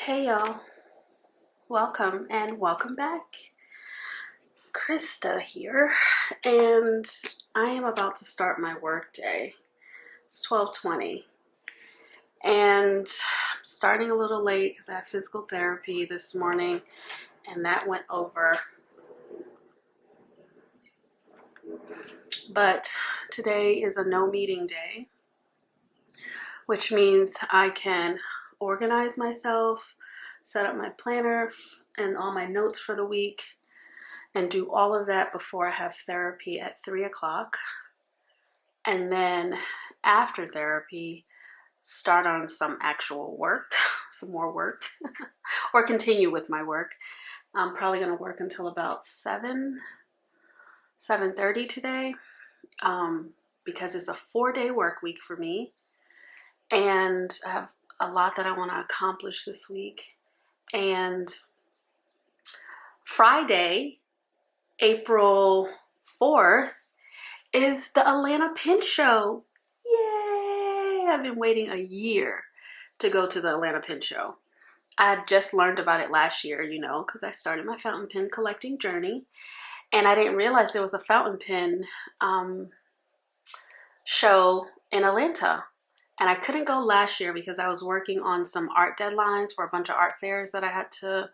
Hey y'all, welcome and welcome back. Krista here, and I am about to start my work day. It's 12:20, and I'm starting a little late because I have physical therapy this morning, and that went over. But today is a no meeting day, which means I can organize myself, set up my planner and all my notes for the week, and do all of that before I have therapy at 3 o'clock. And then after therapy, start on some actual work, some more work, or continue with my work. I'm probably going to work until about 7:30 today, because it's a 4-day work week for me. And I have a lot that I want to accomplish this week. And Friday, April 4th, is the Atlanta Pin Show. Yay! I've been waiting a year to go to the Atlanta Pin Show. I had just learned about it last year, because I started my fountain pen collecting journey. And I didn't realize there was a fountain pen show in Atlanta. And I couldn't go last year because I was working on some art deadlines for a bunch of art fairs that I had to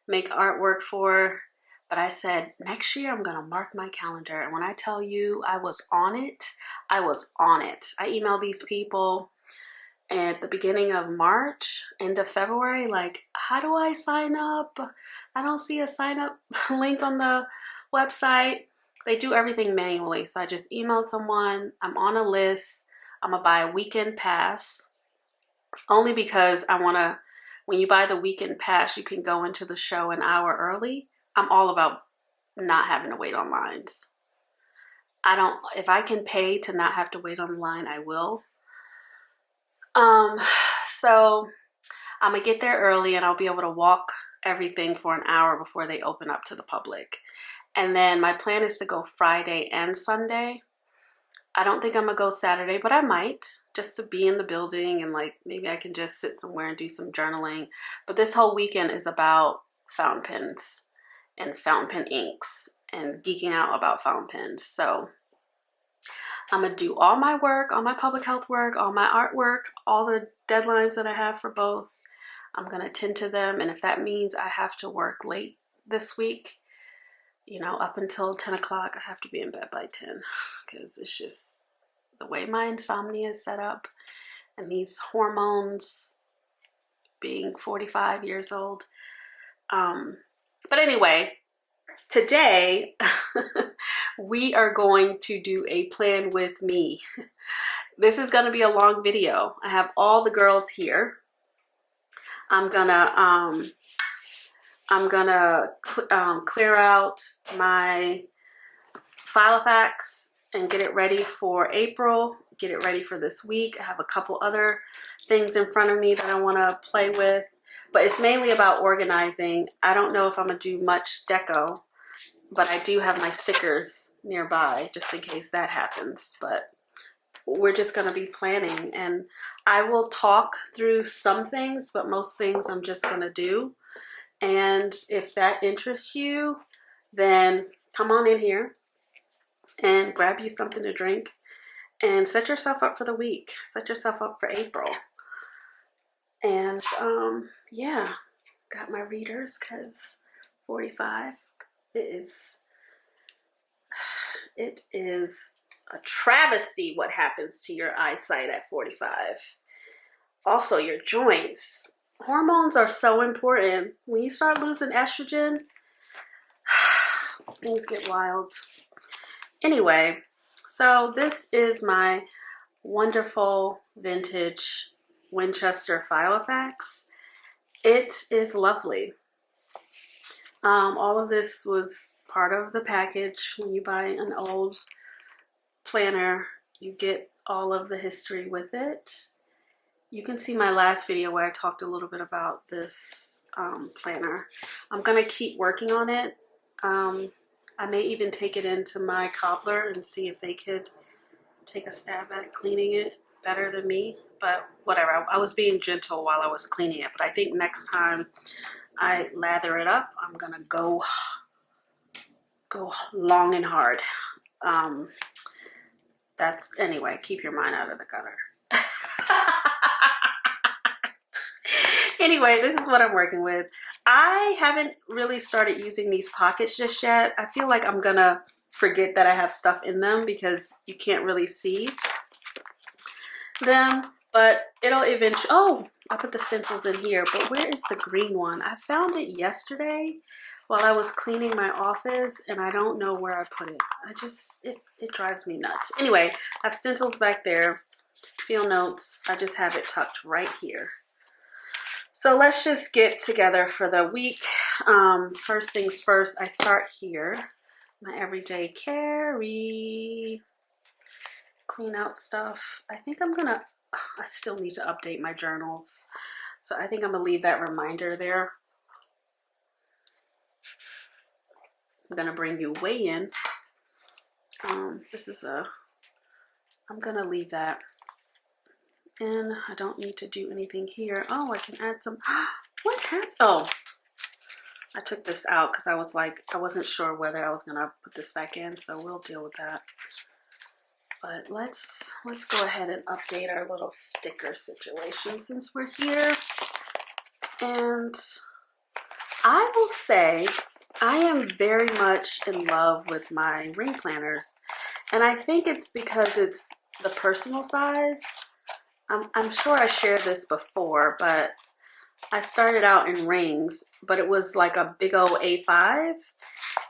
make artwork for. But I said, next year I'm going to mark my calendar. And when I tell you I was on it, I was on it. I emailed these people at the beginning of March, end of February, like, how do I sign up? I don't see a sign up link on the website. They do everything manually. So I just emailed someone. I'm on a list. I'm going to buy a weekend pass, only because I want to, when you buy the weekend pass, you can go into the show an hour early. I'm all about not having to wait on lines. If I can pay to not have to wait on the line, I will. So I'm going to get there early and I'll be able to walk everything for an hour before they open up to the public. And then my plan is to go Friday and Sunday. I don't think I'm going to go Saturday, but I might, just to be in the building and maybe I can just sit somewhere and do some journaling. But this whole weekend is about fountain pens and fountain pen inks and geeking out about fountain pens. So I'm going to do all my work, all my public health work, all my artwork, all the deadlines that I have for both. I'm going to attend to them. And if that means I have to work late this week, up until 10 o'clock, I have to be in bed by 10 because it's just the way my insomnia is set up and these hormones, being 45 years old. But anyway, today we are going to do a plan with me. This is going to be a long video. I have all the girls here. I'm gonna clear out my Filofax and get it ready for April, get it ready for this week. I have a couple other things in front of me that I want to play with, but it's mainly about organizing. I don't know if I'm going to do much deco, but I do have my stickers nearby just in case that happens. But we're just going to be planning, and I will talk through some things, but most things I'm just going to do. And if that interests you, then come on in here and grab you something to drink and set yourself up for the week. Set yourself up for April. And yeah, got my readers because 45, it is a travesty what happens to your eyesight at 45. Also, your joints. Hormones are so important. When you start losing estrogen, things get wild. Anyway, so this is my wonderful vintage Winchester Filofax. It is lovely. All of this was part of the package. When you buy an old planner, you get all of the history with it. You can see my last video where I talked a little bit about this planner. I'm going to keep working on it. I may even take it into my cobbler and see if they could take a stab at cleaning it better than me. but whatever. I was being gentle while I was cleaning it, but I think next time I lather it up, I'm gonna go long and hard. That's, anyway, keep your mind out of the gutter. Anyway, this is what I'm working with. I haven't really started using these pockets just yet. I feel like I'm gonna forget that I have stuff in them because you can't really see them, but it'll eventually, oh, I put the stencils in here, but where is the green one? I found it yesterday while I was cleaning my office and I don't know where I put it. It drives me nuts. Anyway, I have stencils back there, field notes. I just have it tucked right here. So let's just get together for the week. First things first, I start here. My everyday carry, clean out stuff. I think I still need to update my journals. So I think I'm gonna leave that reminder there. I'm gonna bring you way in. I'm gonna leave that. And I don't need to do anything here. Oh, I can add some, what happened? Oh, I took this out because I wasn't sure whether I was gonna put this back in, so we'll deal with that. But let's go ahead and update our little sticker situation since we're here. And I will say I am very much in love with my ring planners. And I think it's because it's the personal size. I'm sure I shared this before, but I started out in rings, but it was like a big old A5.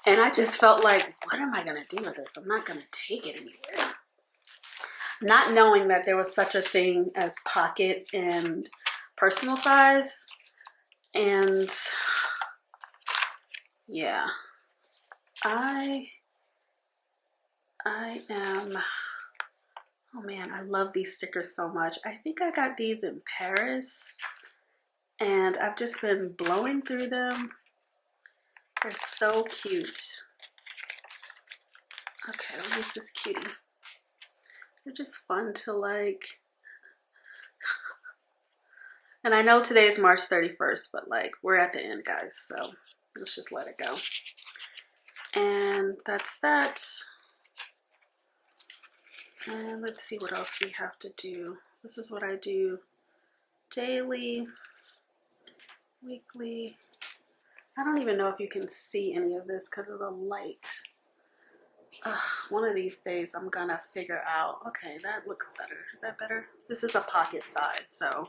And I just felt like, what am I gonna do with this? I'm not gonna take it anywhere. Not knowing that there was such a thing as pocket and personal size. And yeah, I am, oh man, I love these stickers so much. I think I got these in Paris and I've just been blowing through them. They're so cute. Okay, what is this cutie? They're just fun to like. And I know today is March 31st, but like we're at the end, guys. So let's just let it go. And that's that. And let's see what else we have to do. This is what I do daily, weekly. I don't even know if you can see any of this because of the light. One of these days I'm gonna figure out, okay, that looks better. Is that better? This is a pocket size, so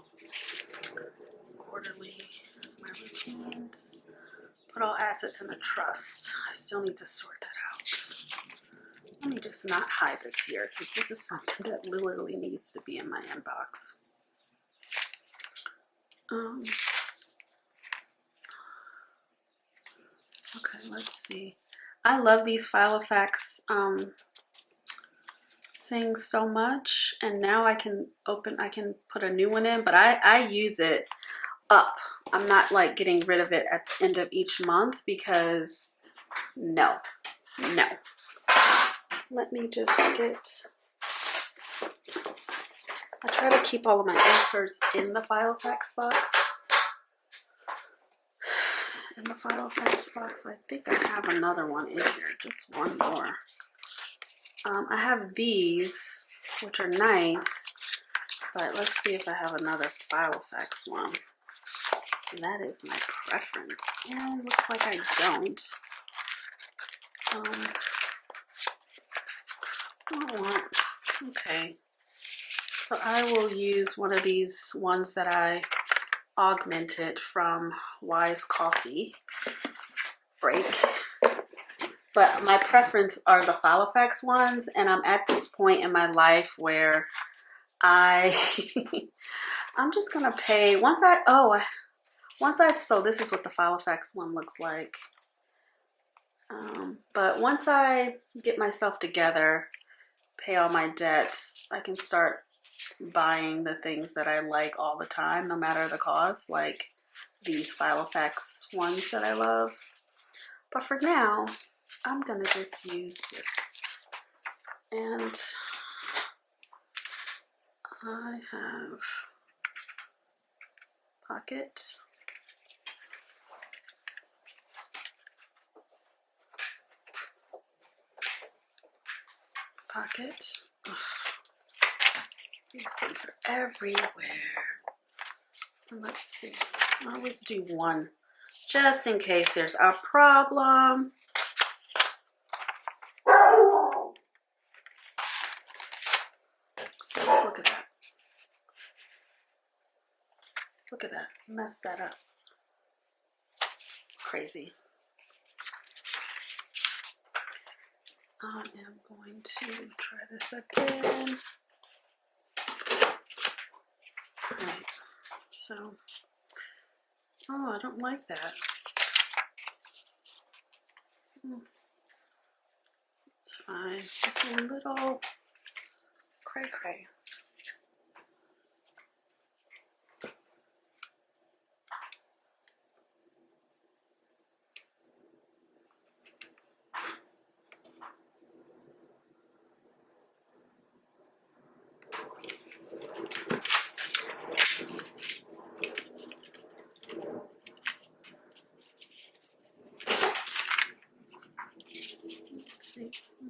quarterly is my routines. Put all assets in a trust. I still need to sort that out. Let me just not hide this here because this is something that literally needs to be in my inbox. Okay, let's see. I love these Filofax things so much, and now I can put a new one in, but I use it up. I'm not like getting rid of it at the end of each month because no. Let me just get, I try to keep all of my inserts in the Filofax box. In the Filofax box, I think I have another one in here, just one more. I have these, which are nice, but let's see if I have another Filofax one. That is my preference. And looks like I don't. Okay. So I will use one of these ones that I augmented from Wise Coffee Break. But my preference are the Filofax ones, and I'm at this point in my life where I'm just gonna pay so this is what the Filofax one looks like. But once I get myself together, pay all my debts, I can start buying the things that I like all the time, no matter the cost, like these Filofax ones that I love. But for now, I'm gonna just use this. And I have pocket, pocket. Ugh. These things are everywhere. And let's see. I'll always do one just in case there's a problem. So look at that. Look at that. Messed that up. Crazy. I am going to try this again. Right. So, oh, I don't like that. It's fine. Just a little cray-cray.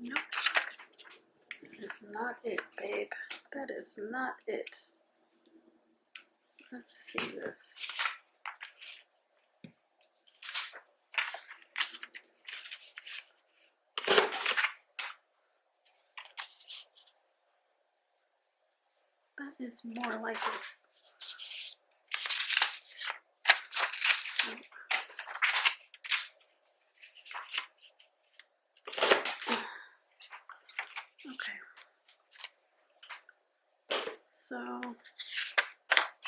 Nope. That is not it, babe. That is not it. Let's see this. That is more like it. Okay. So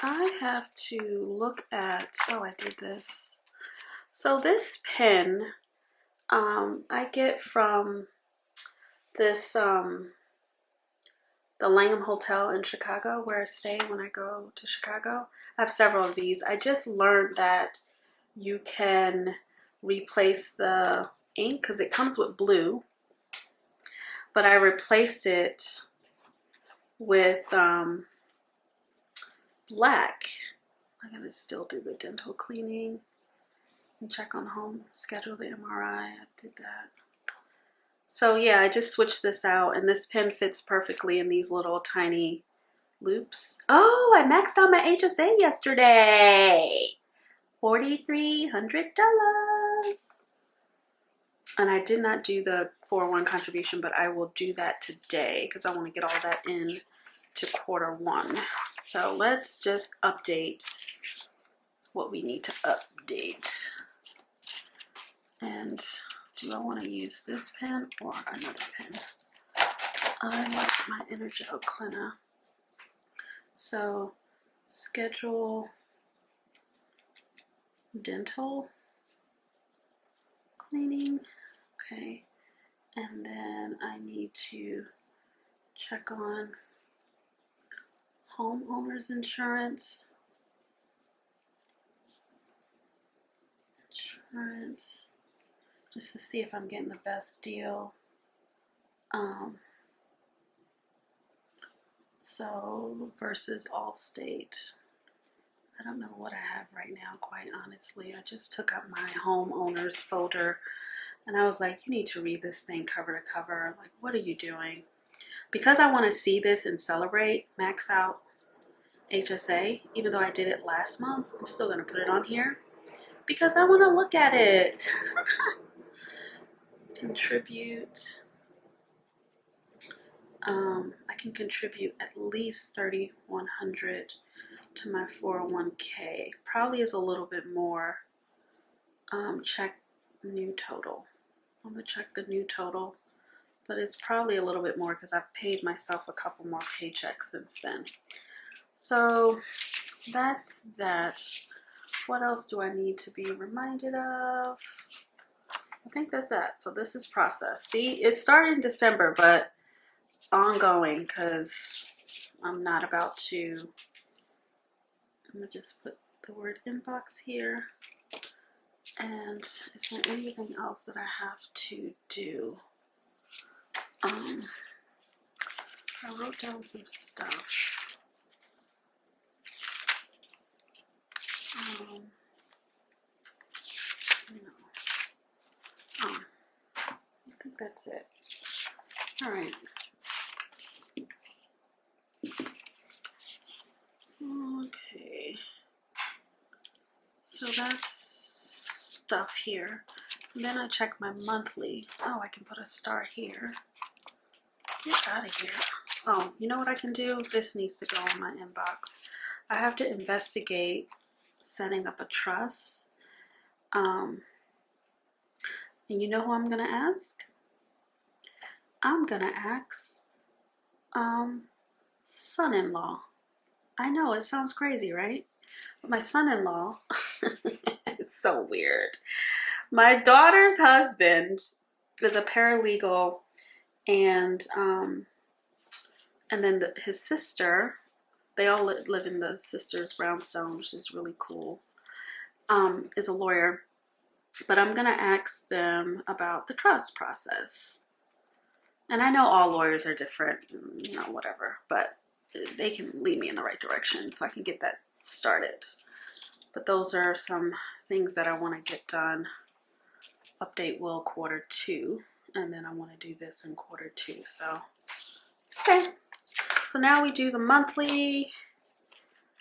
I have to look at, oh, I did this. So this pen, I get from this, the Langham Hotel in Chicago, where I stay when I go to Chicago. I have several of these. I just learned that you can replace the ink because it comes with blue, but I replaced it with black. I gotta still do the dental cleaning and check on home, schedule the MRI. I did that. So yeah, I just switched this out, and this pen fits perfectly in these little tiny loops. Oh, I maxed out my HSA yesterday. $4,300. And I did not do the 401 contribution, but I will do that today because I want to get all that in to Q1. So let's just update what we need to update. And do I want to use this pen or another pen? I like my Energel Cleaner. So schedule dental cleaning. Okay. And then I need to check on homeowners insurance. Just to see if I'm getting the best deal. So versus Allstate. I don't know what I have right now, quite honestly. I just took up my homeowners folder and I was like, you need to read this thing cover to cover. Like, what are you doing? Because I want to see this and celebrate max out HSA, even though I did it last month, I'm still going to put it on here because I want to look at it. Contribute. I can contribute at least $3,100 to my 401k. Probably is a little bit more. Check new total. I'm gonna check the new total, but it's probably a little bit more because I've paid myself a couple more paychecks since then. So that's that. What else do I need to be reminded of? I think that's that. So this is process. See, it started in December, but ongoing because I'm not about to. I'm gonna just put the word inbox here. And is there anything else that I have to do? I wrote down some stuff. No. Oh, I think that's it. All right. Okay. So that's stuff here. And then I check my monthly. Oh, I can put a star here. Get out of here. Oh, you know what I can do? This needs to go in my inbox. I have to investigate setting up a trust. And you know who I'm gonna ask? I'm gonna ask son-in-law. I know it sounds crazy, right? But my son-in-law, it's so weird. My daughter's husband is a paralegal, and then his sister, they all live in the sister's brownstone, which is really cool, is a lawyer. But I'm gonna ask them about the trust process. And I know all lawyers are different, you know, whatever, but they can lead me in the right direction so I can get that started. But those are some things that I want to get done. Update will Q2, and then I want to do this in Q2. So, okay. So now we do the monthly.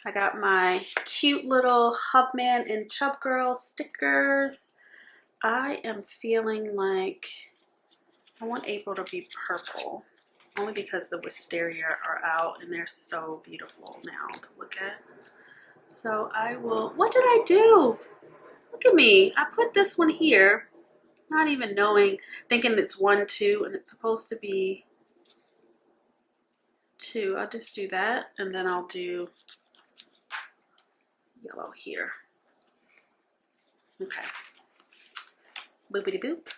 I got my cute little Hubman and Chub Girl stickers. I am feeling like I want April to be purple, only because the wisteria are out and they're so beautiful now to look at. So I will, what did I do? Look at me. I put this one here, not even knowing, thinking it's 1, 2, and it's supposed to be 2. I'll just do that, and then I'll do yellow here. Okay. Boopity boop.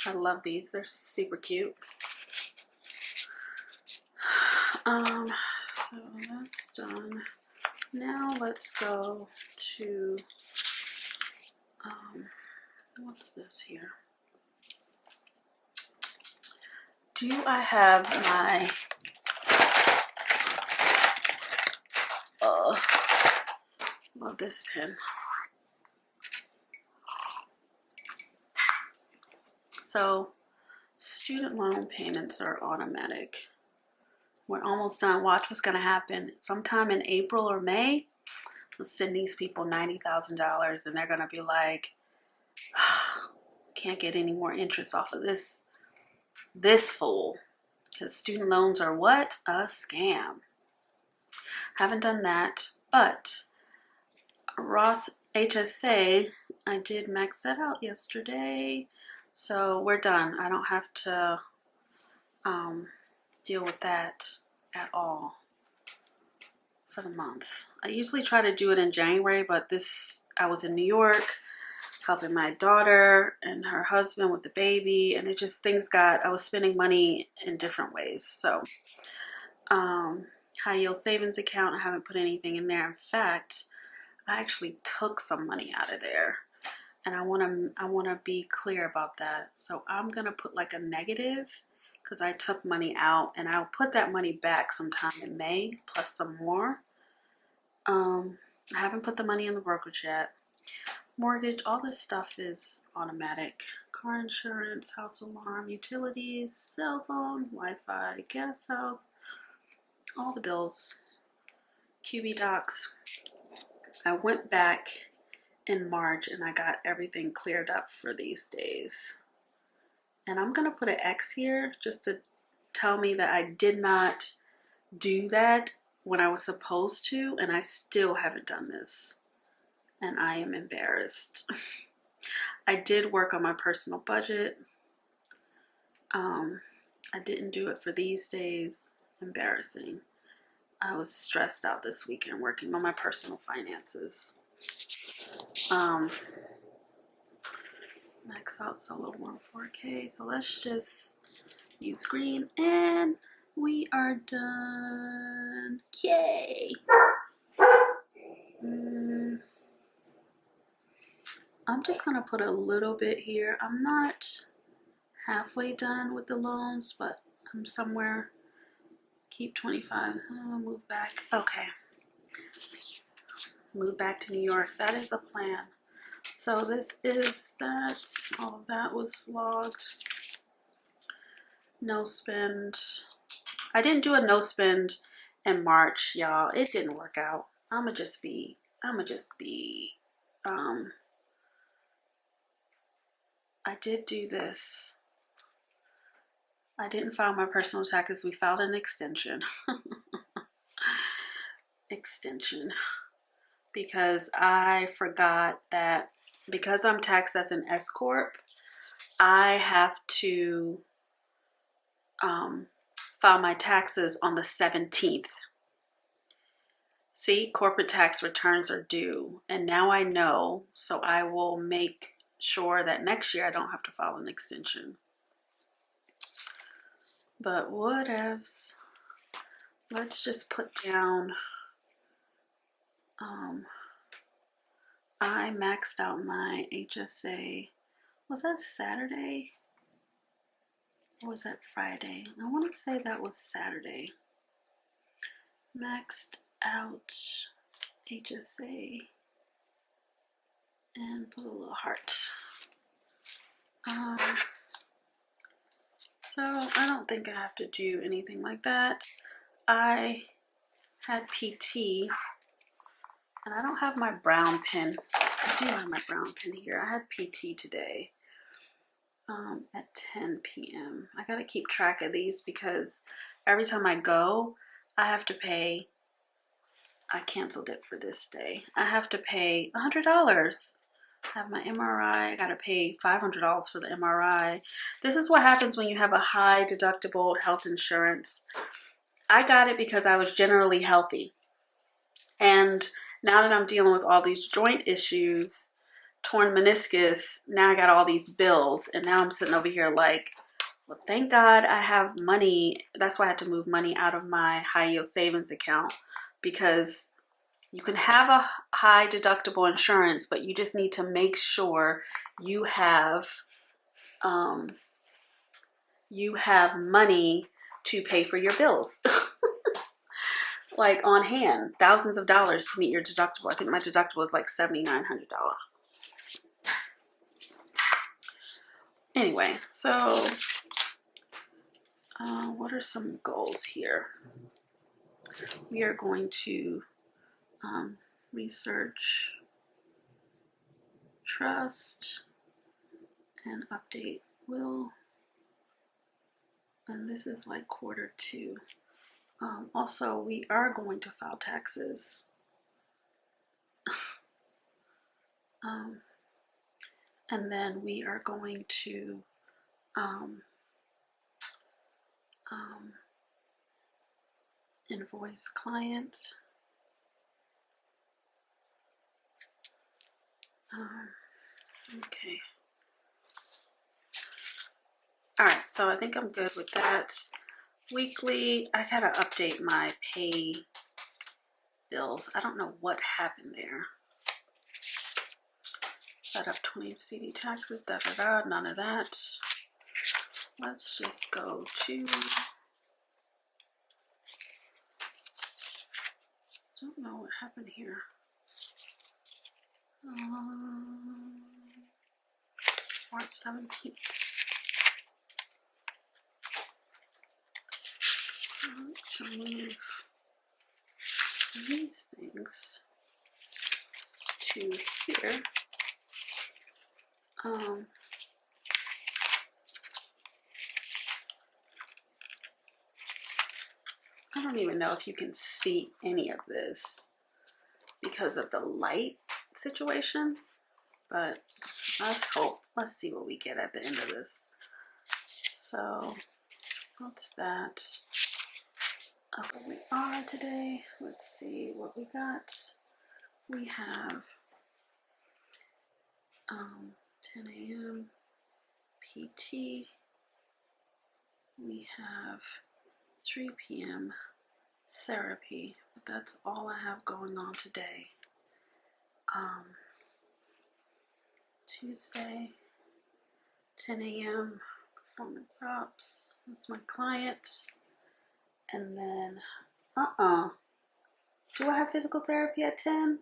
I love these. They're super cute. So that's done. Now let's go to what's this here? Do I have my love this pen. So student loan payments are automatic. We're almost done. Watch what's going to happen. Sometime in April or May, I'll send these people $90,000 and they're going to be like, oh, can't get any more interest off of this fool. Because student loans are what? A scam. Haven't done that, but Roth HSA, I did max that out yesterday. So we're done. I don't have to deal with that at all for the month. I usually try to do it in January, but I was in New York helping my daughter and her husband with the baby, and I was spending money in different ways. So high yield savings account, I haven't put anything in there. In fact, I actually took some money out of there, and I want to be clear about that. So I'm gonna put like a negative because I took money out, and I'll put that money back sometime in May plus some more. I haven't put the money in the brokerage yet. Mortgage, all this stuff is automatic. Car insurance, house alarm, utilities, cell phone, Wi-Fi, gas help, all the bills, QB docs. I went back in March and I got everything cleared up for these days. And I'm going to put an X here just to tell me that I did not do that when I was supposed to, and I still haven't done this. And I am embarrassed. I did work on my personal budget. I didn't do it for these days. Embarrassing. I was stressed out this weekend working on my personal finances. Max out solo 4K. So let's just use green and we are done. Yay! I'm just gonna put a little bit here. I'm not halfway done with the loans, but I'm somewhere. Keep 25. I'll move back. Okay. move back to New York. That is a plan. So this is that. All of that was logged. No spend. I didn't do a no spend in March, y'all. It didn't work out. I'ma just be I did do this. I didn't file my personal taxes. We filed an extension. Because I forgot that because I'm taxed as an S Corp, I have to file my taxes on the 17th. See, corporate tax returns are due, and now I know, so I will make sure that next year I don't have to file an extension. But whatevs. Let's just put down, I maxed out my HSA. Was that Saturday? Or was that Friday? I want to say that was Saturday. Maxed out HSA and put a little heart. So I don't think I have to do anything like that. I had PT, and I don't have my brown pen. I do have my brown pen here. I had PT today at 10 p.m. I gotta keep track of these because every time I go, I have to pay. I canceled it for this day. I have to pay $100. I have my MRI. I gotta pay $500 for the MRI. This is what happens when you have a high deductible health insurance. I got it because I was generally healthy. And now that I'm dealing with all these joint issues, torn meniscus, now I got all these bills. And now I'm sitting over here like, well, thank God I have money. That's why I had to move money out of my high yield savings account, because you can have a high deductible insurance, but you just need to make sure you have money to pay for your bills. Like on hand, thousands of dollars to meet your deductible. I think my deductible is like $7,900. Anyway, so what are some goals here? We are going to research, trust, and update will. And this is like Q2. Also, we are going to file taxes. And then we are going to invoice client. Okay. All right, so I think I'm good with that. Weekly, I gotta update my pay bills. I don't know what happened there. Set up 20 CD taxes, none of that. Let's just go to, I don't know what happened here. March 17th. To move these things to here. I don't even know if you can see any of this because of the light situation, but let's hope. Let's see what we get at the end of this. So what's that? Up where we are today. Let's see what we got. We have 10 a.m. PT. We have 3 p.m. therapy, but that's all I have going on today. Tuesday, 10 a.m. performance ops. That's my client. And then, do I have physical therapy at 10?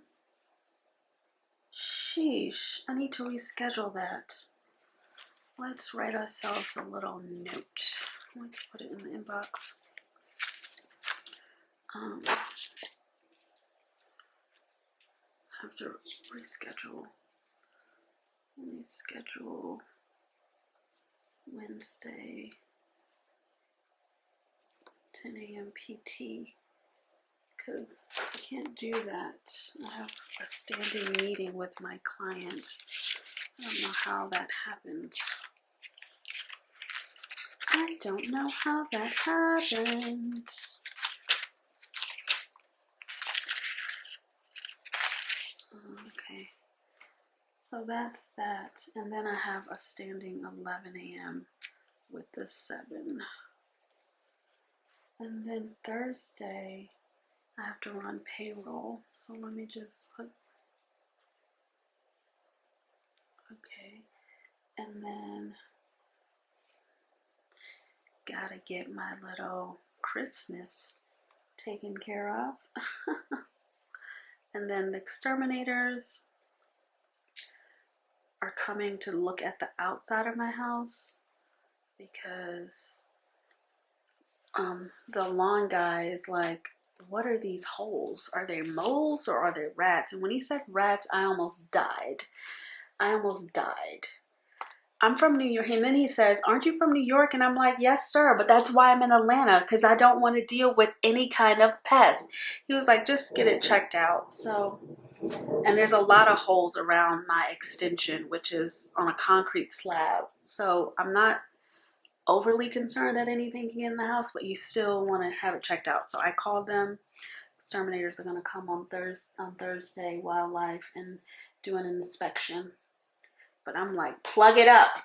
Sheesh, I need to reschedule that. Let's write ourselves a little note. Let's put it in the inbox. I have to reschedule. Let me schedule Wednesday, 10 a.m. PT, because I can't do that. I have a standing meeting with my client. I don't know how that happened. I don't know how that happened. Okay. So that's that. And then I have a standing 11 a.m. with the 7. And then Thursday, I have to run payroll. So let me just put, okay. And then gotta get my little Christmas taken care of. And then the exterminators are coming to look at the outside of my house because the lawn guy is like, what are these holes? Are they moles or are they rats? And when he said rats, I almost died. I'm from New York. And then he says, aren't you from New York? And I'm like, yes, sir. But that's why I'm in Atlanta, because I don't want to deal with any kind of pest. He was like, just get it checked out. So, and there's a lot of holes around my extension, which is on a concrete slab. So I'm not overly concerned that anything can get in the house, but you still want to have it checked out. So I called them. Exterminators are going to come on Thursday, wildlife, and do an inspection. But I'm like, plug it up.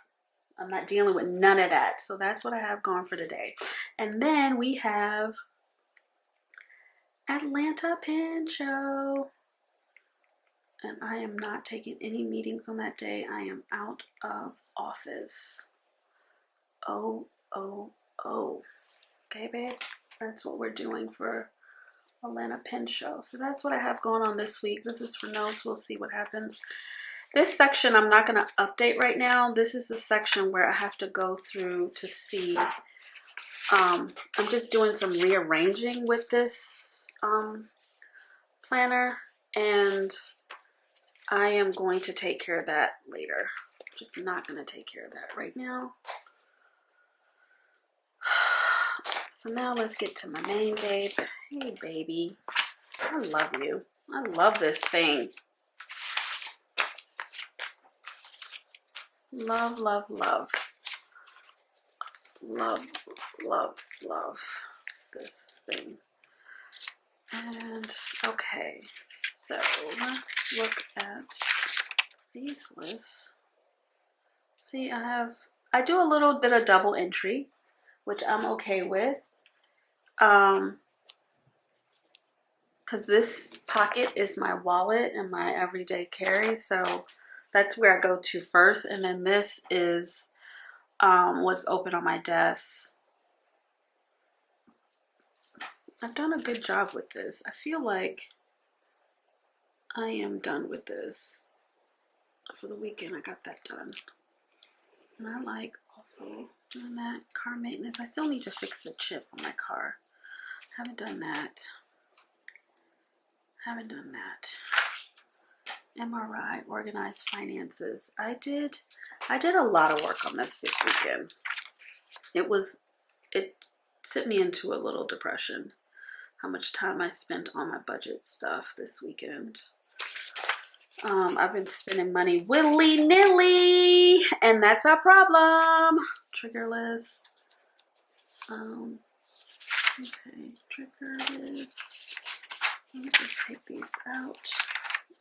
I'm not dealing with none of that. So that's what I have going for today. And then we have Atlanta Pen Show. And I am not taking any meetings on that day. I am out of office. Oh. Okay, babe? That's what we're doing for Atlanta Pen Show. So that's what I have going on this week. This is for notes. We'll see what happens. This section I'm not going to update right now. This is the section where I have to go through to see. I'm just doing some rearranging with this planner, and I am going to take care of that later. Just not going to take care of that right now. So now let's get to my main babe. Hey, baby. I love you. I love this thing. Love, love, love. Love, love, love this thing. And, okay. So, let's look at these lists. See, I do a little bit of double entry, which I'm okay with. Because this pocket is my wallet and my everyday carry, so that's where I go to first. And then this is what's open on my desk. I've done a good job with this. I feel like I am done with this. For the weekend, I got that done. And I like also doing that car maintenance. I still need to fix the chip on my car. Haven't done that. MRI, organized finances. I did a lot of work on this weekend. It sent me into a little depression. How much time I spent on my budget stuff this weekend. I've been spending money willy-nilly, and that's a problem. Trigger list. Okay, trigger list. Let me just take these out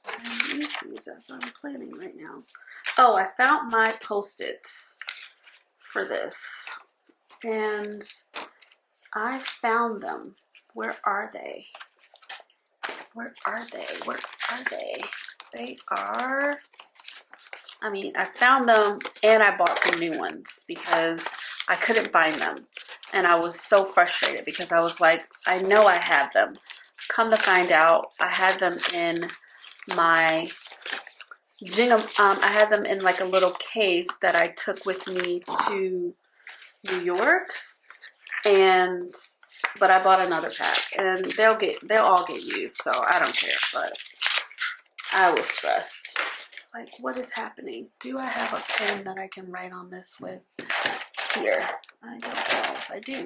and use these as I'm planning right now. Oh, I found my Post-its for this, and I found them. Where are they? Where are they? Where are they? They are, I mean, I found them and I bought some new ones because I couldn't find them. And I was so frustrated because I was like, I know I had them. Come to find out, I had them in my I had them in like a little case that I took with me to New York, but I bought another pack, and they'll all get used, so I don't care. But I was stressed. It's like, what is happening? Do I have a pen that I can write on this with? Here, I don't know if I do.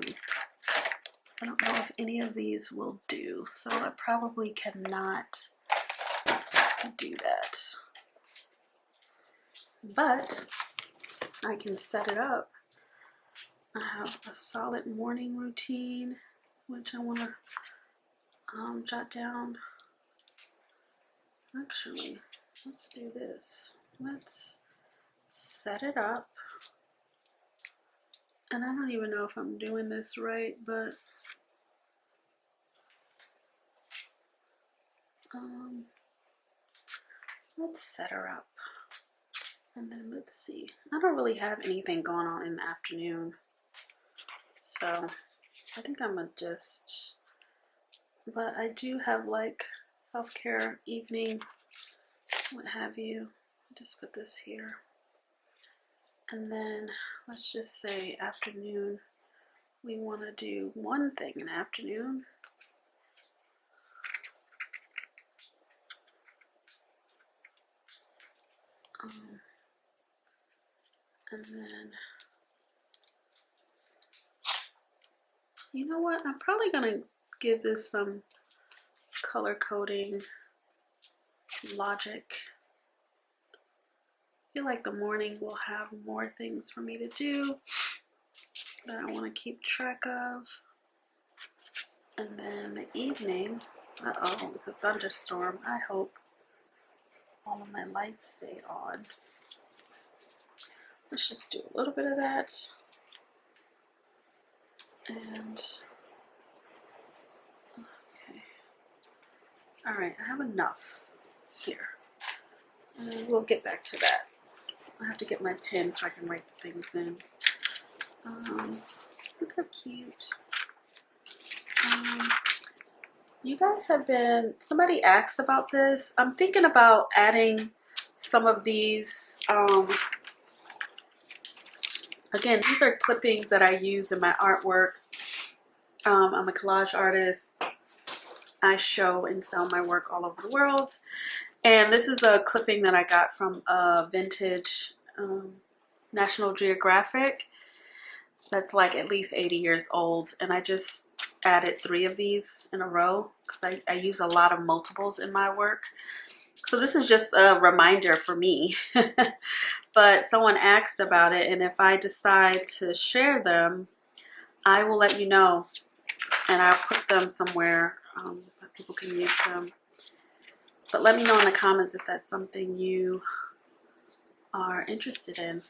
I don't know if any of these will do, so I probably cannot do that. But I can set it up. I have a solid morning routine, which I want to jot down. Actually, let's do this. Let's set it up. And I don't even know if I'm doing this right, but let's set her up. And then let's see. I don't really have anything going on in the afternoon, so I think I'm gonna just, but I do have like self-care evening, what have you. Just put this here. And then let's just say afternoon, we want to do one thing in the afternoon. And then, you know what? I'm probably going to give this some color coding logic. I feel like the morning will have more things for me to do that I want to keep track of. And then the evening, uh-oh, it's a thunderstorm. I hope all of my lights stay on. Let's just do a little bit of that. And, okay. All right, I have enough here. And we'll get back to that. I have to get my pen so I can write the things in. Look how cute. You guys have been, somebody asked about this. I'm thinking about adding some of these, again, these are clippings that I use in my artwork. I'm a collage artist. I show and sell my work all over the world. And this is a clipping that I got from a vintage National Geographic that's like at least 80 years old. And I just added 3 of these in a row because I use a lot of multiples in my work. So this is just a reminder for me. But someone asked about it, and if I decide to share them, I will let you know, and I'll put them somewhere that people can use them. But let me know in the comments if that's something you are interested in.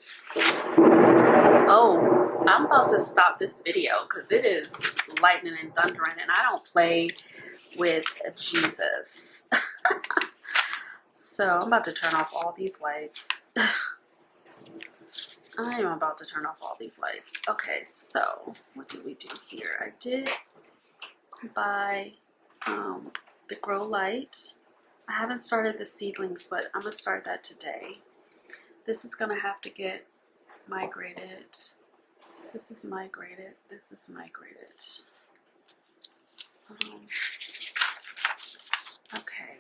Oh, I'm about to stop this video because it is lightning and thundering, and I don't play with Jesus. So I'm about to turn off all these lights. I am about to turn off all these lights. Okay, so what do we do here? I did buy the grow light. I haven't started the seedlings, but I'm gonna start that today. This is gonna have to get migrated. This is migrated. This is migrated. Okay.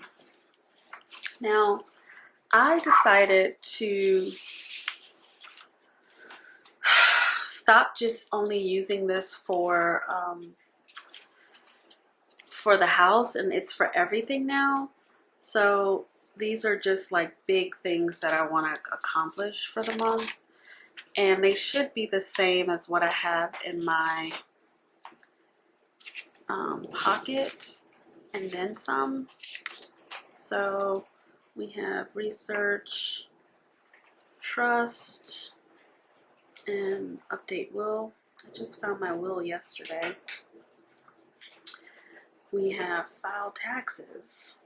Now, I decided to stop just only using this for the house, and it's for everything now. So these are just like big things that I want to accomplish for the month, and they should be the same as what I have in my pocket and then some. So we have research, trust, and update will. I just found my will yesterday. We have file taxes.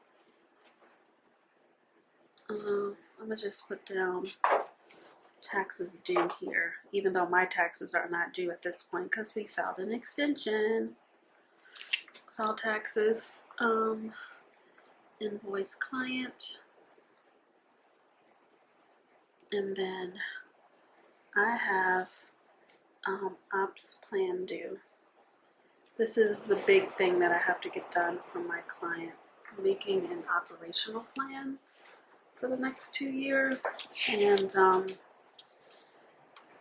I'm gonna just put down taxes due here, even though my taxes are not due at this point because we filed an extension. File taxes, invoice client, And then I have ops plan due. This is the big thing that I have to get done for my client, making an operational plan for the next 2 years. And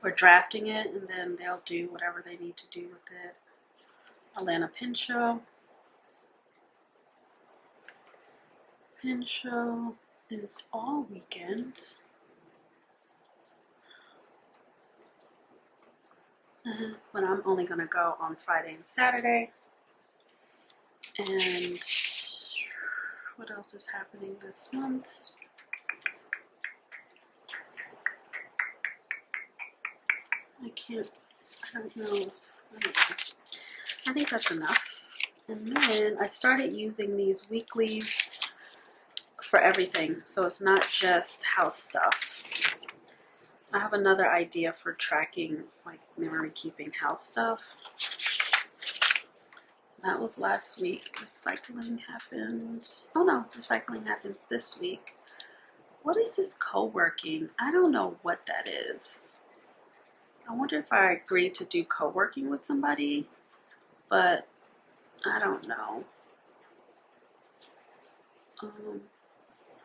we're drafting it, and then they'll do whatever they need to do with it. Atlanta Pin Show. Pin Show is all weekend. But I'm only going to go on Friday and Saturday. And what else is happening this month? I don't know. I think that's enough. And then I started using these weeklies for everything. So it's not just house stuff. I have another idea for tracking, like memory keeping house stuff. That was last week. Recycling happened. Oh no, recycling happens this week. What is this co-working? I don't know what that is. I wonder if I agreed to do co-working with somebody, but I don't know.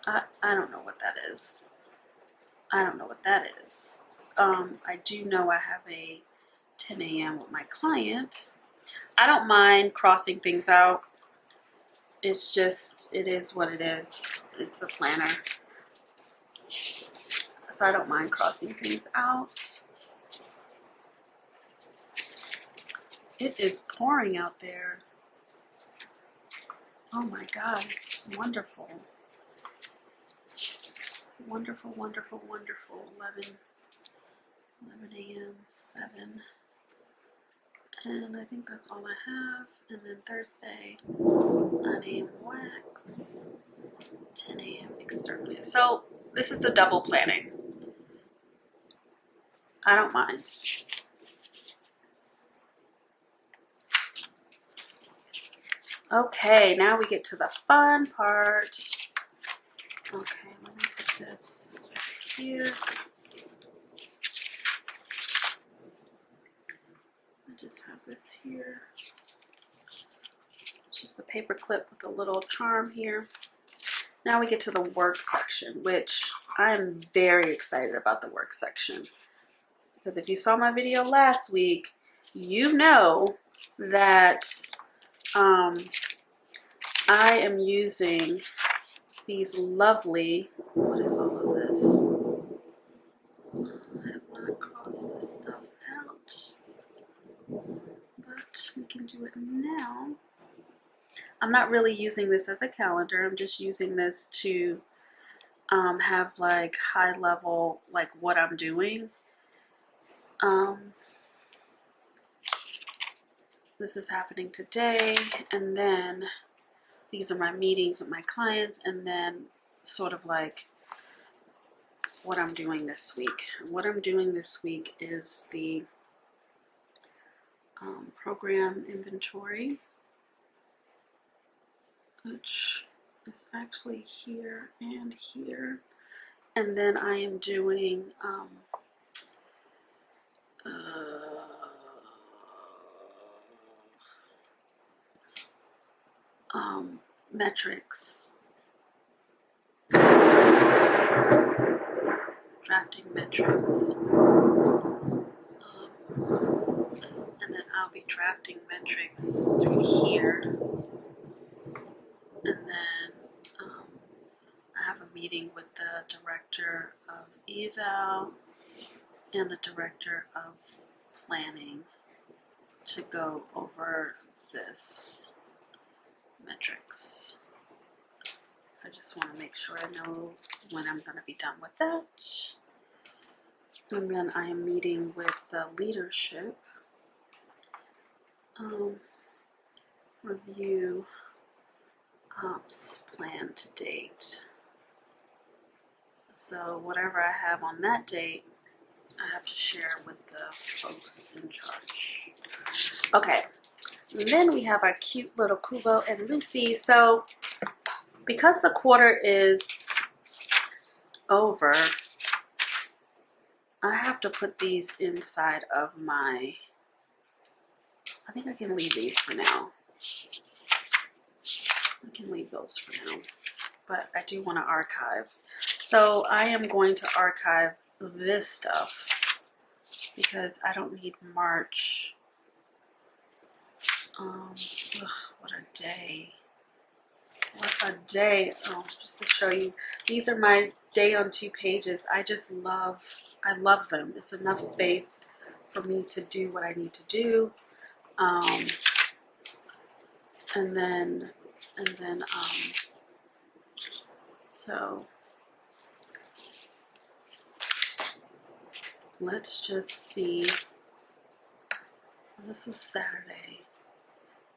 I don't know what that is. I don't know what that is. I do know I have a 10 a.m. with my client. I don't mind crossing things out. It's just, it is what it is. It's a planner. So I don't mind crossing things out. It is pouring out there. Oh my God, it's wonderful. Wonderful, wonderful, wonderful. 11 a.m., 7. And I think that's all I have. And then Thursday, 9 a.m. wax, 10 a.m. exterminate. So this is the double planning. I don't mind. Okay, now we get to the fun part. Okay, let me put this here. I just have this here. It's just a paper clip with a little charm here. Now we get to the work section, which I'm very excited about the work section. Because if you saw my video last week, you know that I am using these lovely, what is all of this? I have not crossed this stuff out, but we can do it now. I'm not really using this as a calendar. I'm just using this to have like high level, like what I'm doing. This is happening today, and then these are my meetings with my clients, and then sort of like what I'm doing this week. What I'm doing this week is the program inventory, which is actually here and here. And then I am doing metrics, drafting metrics, and then I'll be drafting metrics through here, and then I have a meeting with the director of eval and the director of planning to go over this metrics. I just want to make sure I know when I'm going to be done with that. And then I am meeting with the leadership. Review ops plan to date. So whatever I have on that date, I have to share with the folks in charge. Okay, and then we have our cute little Kubo and Lucy. So because the quarter is over, to put these inside of my, I think I can leave these for now. I can leave those for now, but I do want to archive. So I am going to archive this stuff because I don't need March. What a day. What a day. Oh, just to show you, these are my day on 2 pages. I love them. It's enough space for me to do what I need to do. So let's just see. This was Saturday.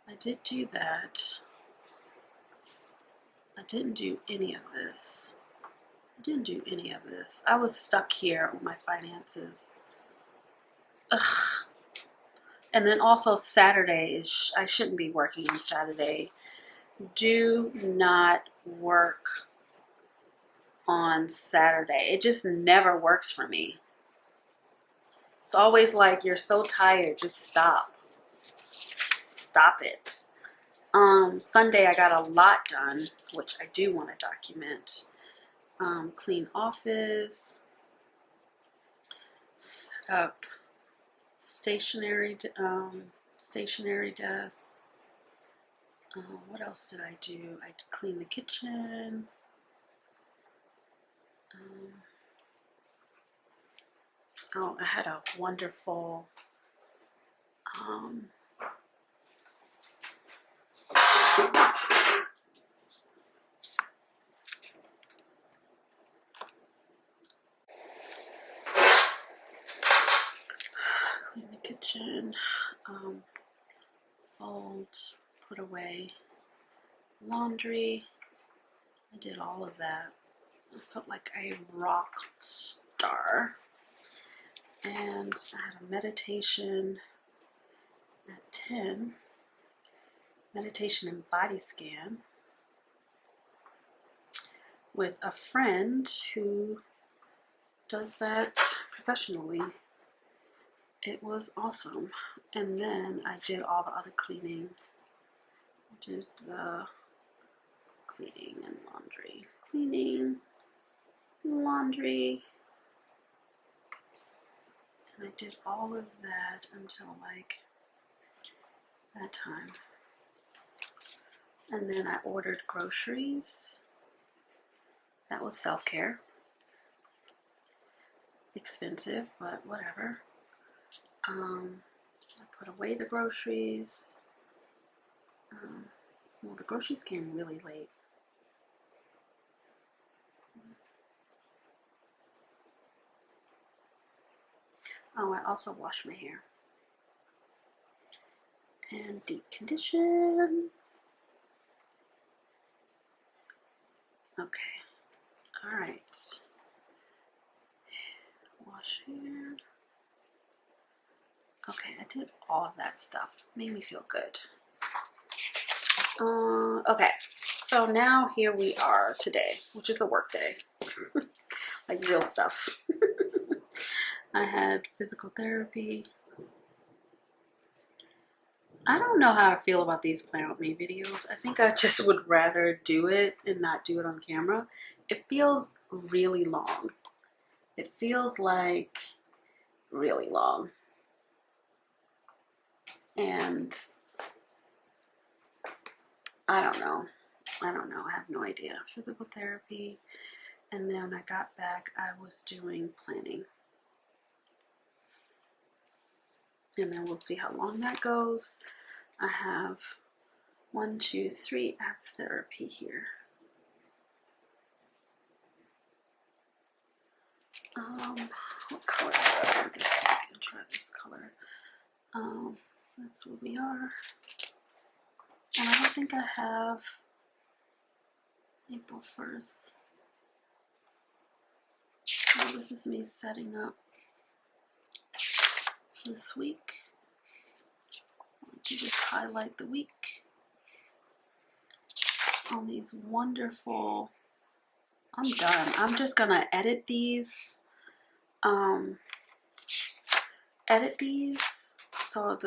I did do that. I didn't do any of this. I was stuck here on my finances. Ugh. And then also Saturday is, I shouldn't be working on Saturday. Do not work on Saturday. It just never works for me. It's always like, you're so tired, just stop. Stop it. Sunday I got a lot done, which I do want to document. Clean office, set up stationary desk. What else did I do? I cleaned the kitchen. I had a wonderful clean the kitchen, fold, put away laundry. I did all of that. I felt like a rock star. And I had a meditation at 10, meditation and body scan with a friend who does that professionally. It was awesome. And then I did all the other cleaning. I did the cleaning and laundry. Cleaning, laundry. And I did all of that until like that time. And then I ordered groceries. That was self-care. Expensive, but whatever. I put away the groceries. Well, the groceries came really late. Oh, I also washed my hair. And deep condition. Okay. All right. Wash hair. Okay, I did all of that stuff. Made me feel good. Okay, so now here we are today, which is a work day. Like real stuff. I had physical therapy. I don't know how I feel about these Plan With Me videos. I think I just would rather do it and not do it on camera. It feels really long. It feels like really long. And I don't know. I have no idea. Physical therapy. And then when I got back, I was doing planning. And then we'll see how long that goes. I have 1, 2, 3 FAVS therapy here. What color do I want this week? I'll try this color. That's where we are. And I don't think I have April 1st. So this is me setting up this week. I want to just highlight the week on these wonderful. I'm done. I'm just gonna edit these edit these, so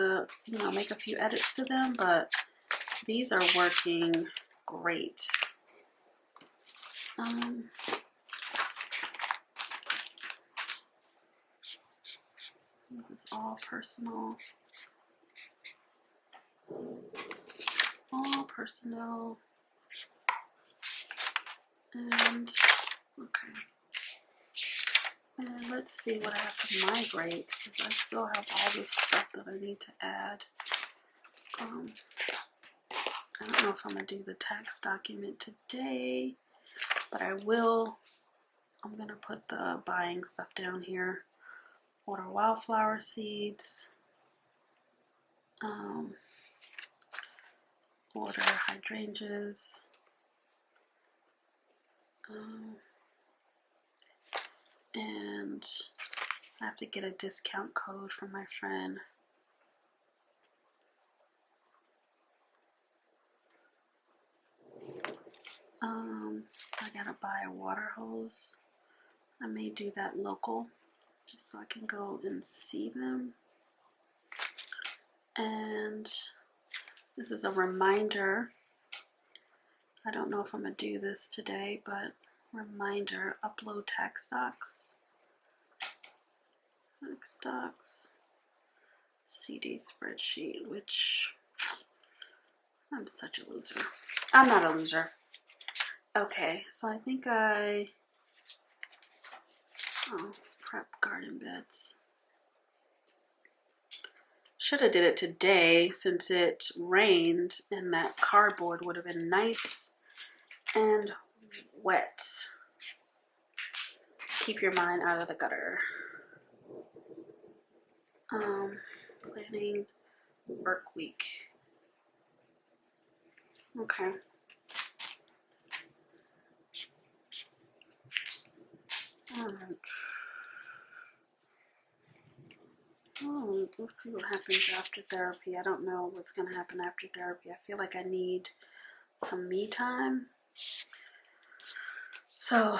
make a few edits to them, but these are working great. This is all personal. All personal. And okay. And let's see what I have to migrate, because I still have all this stuff that I need to add. I don't know if I'm gonna do the tax document today, but I will. I'm gonna put the buying stuff down here. Order wildflower seeds. Order hydrangeas. And I have to get a discount code from my friend. I gotta buy a water hose. I may do that local, just so I can go and see them. And this is a reminder. I don't know if I'm gonna do this today, but reminder, upload tax docs. Tax docs. CD spreadsheet, which I'm such a loser. I'm not a loser. Okay, so I think prep garden beds. Should have did it today since it rained and that cardboard would have been nice and wet. Keep your mind out of the gutter. Planning work week. Okay. All right. Oh, let's see what happens after therapy. I don't know what's going to happen after therapy. I feel like I need some me time. So,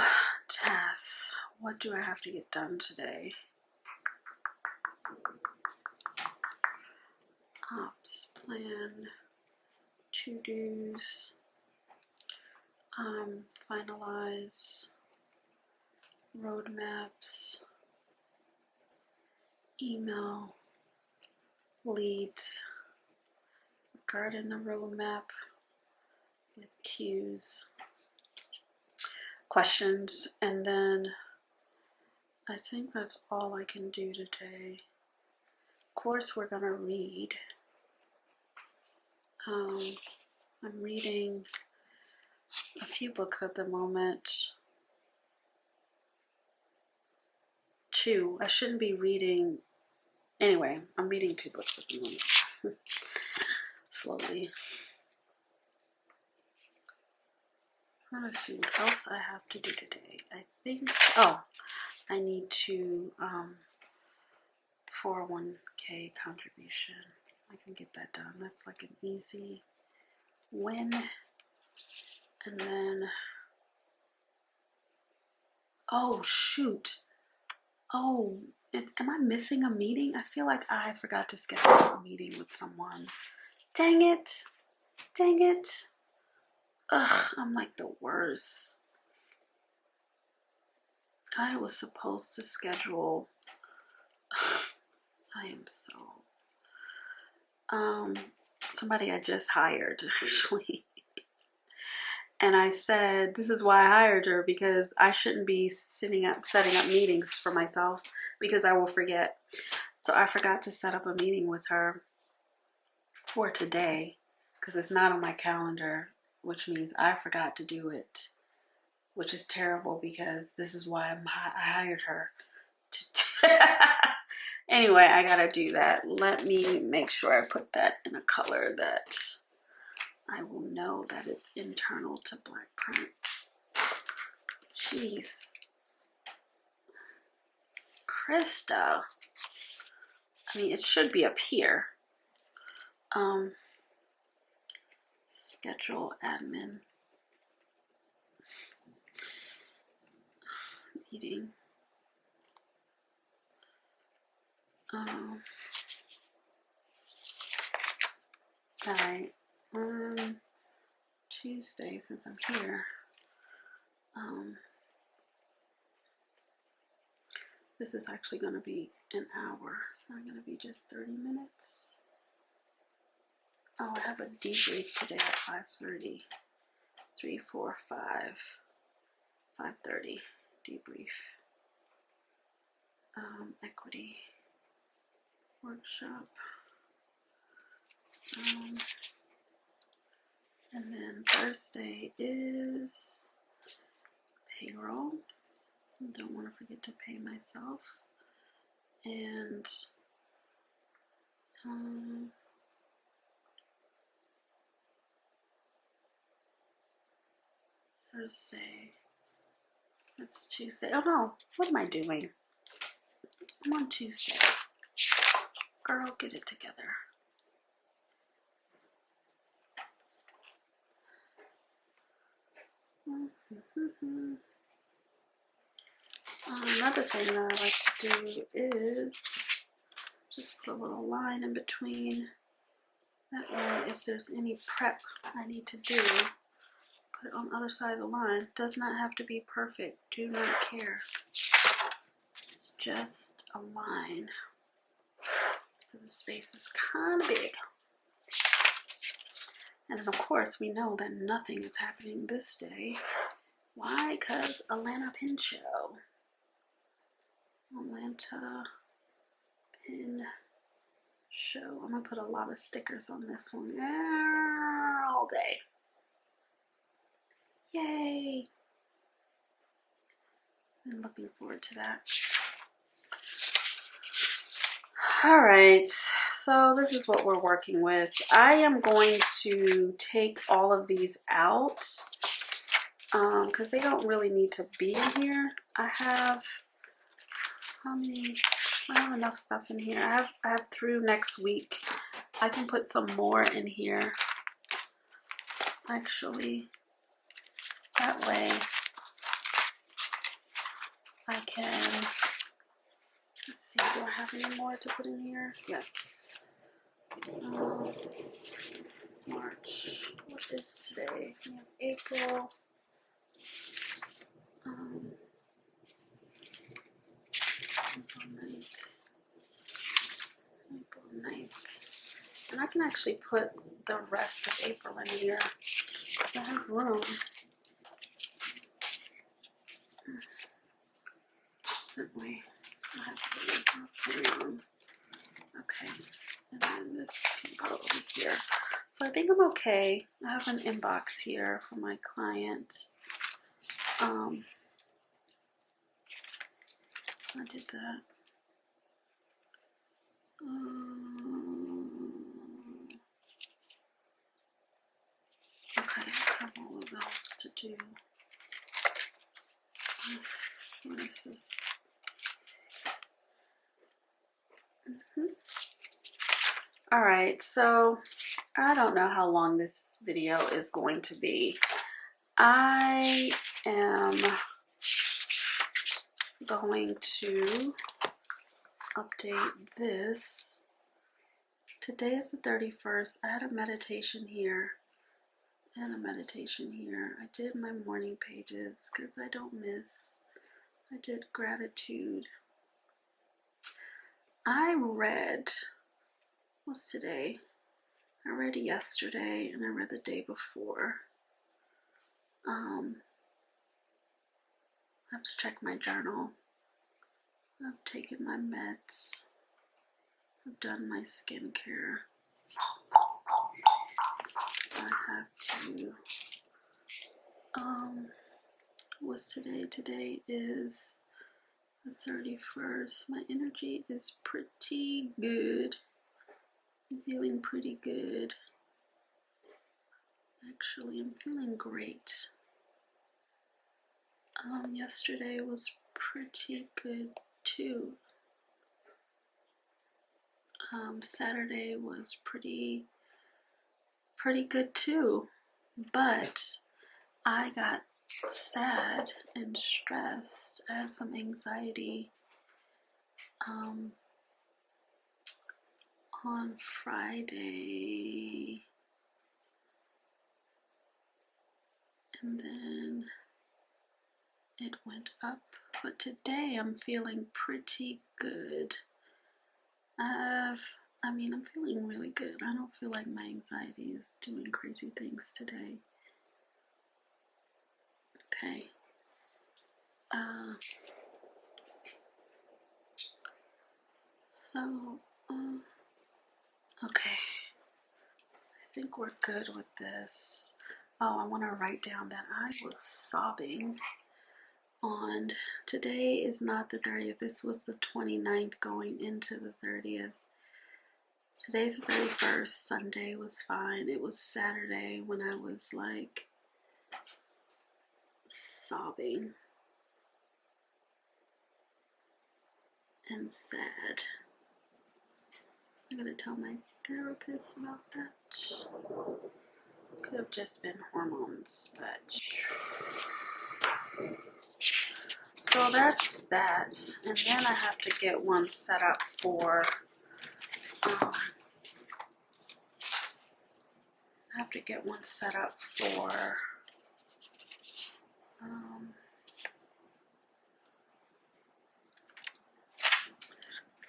tasks. What do I have to get done today? Ops plan. To-dos. Finalize. Roadmaps. Email. Leads. Garden the roadmap with cues. Questions, and then I think that's all I can do today. Of course, we're gonna read. I'm reading a few books at the moment. 2. I shouldn't be reading. Anyway, I'm reading 2 books at the moment. Slowly. I'm trying to see what else I have to do today. I think, I need to 401k contribution. I can get that done. That's like an easy win. And then, oh shoot. Oh, am I missing a meeting? I feel like I forgot to schedule a meeting with someone. Dang it. Dang it. Ugh, I'm like the worst. I was supposed to schedule. I am so. Somebody I just hired, actually. And I said, this is why I hired her, because I shouldn't be setting up meetings for myself, because I will forget. So I forgot to set up a meeting with her for today, because it's not on my calendar, which means I forgot to do it, which is terrible, because this is why I hired her. Anyway, I gotta do that. Let me make sure I put that in a color that I will know that it's internal to black print. Jeez. Krista. I mean, it should be up here. Schedule admin. Meeting. Alright, Tuesday, since I'm here, this is actually going to be an hour. It's not going to be just 30 minutes. Oh, I have a debrief today at 5:30. 3, 4, 5. 5:30 debrief. Equity workshop. And then Thursday is payroll. Don't want to forget to pay myself. And Thursday, that's Tuesday. Oh no, what am I doing? I'm on Tuesday. Girl, get it together. Another thing that I like to do is just put a little line in between. That way, if there's any prep I need to do, put it on the other side of the line. Does not have to be perfect. Do not care. It's just a line. The space is kind of big. And then, of course, we know that nothing is happening this day. Why? Because Atlanta Pin Show. Atlanta Pin Show. I'm going to put a lot of stickers on this one all day. Yay! I'm looking forward to that. Alright, so this is what we're working with. I am going to take all of these out because they don't really need to be in here. I have enough stuff in here. I have through next week. I can put some more in here. Actually, that way I can, let's see, do I have any more to put in here? Yes. March, what is today? We have April. April 9th. And I can actually put the rest of April in here because I have room. That way I have room. Okay, and then this can go over here. So I think I'm okay. I have an inbox here for my client. I did that. Okay, I have all of those to do. What is this? Alright, so I don't know how long this video is going to be. I am going to update this. Today is the 31st. I had a meditation here and a meditation here. I did my morning pages because I don't miss. I did gratitude. I read, what's today? I read yesterday and I read the day before. I have to check my journal. I've taken my meds. I've done my skincare. I have to, what's today? Today is the 31st. My energy is pretty good. I'm feeling pretty good. Actually, I'm feeling great. Yesterday was pretty good too. Saturday was pretty good too, but I got sad and stressed. I have some anxiety. on Friday, and then it went up, but today I'm feeling pretty good. I'm feeling really good. I don't feel like my anxiety is doing crazy things today. Okay. Okay. I think we're good with this. Oh, I want to write down that I was sobbing on, today is not the 30th. This was the 29th going into the 30th. Today's the 31st. Sunday was fine. It was Saturday when I was like sobbing and sad. I'm gonna tell my therapist about that. Could have just been hormones, but so that's that. And then I have to get one set up for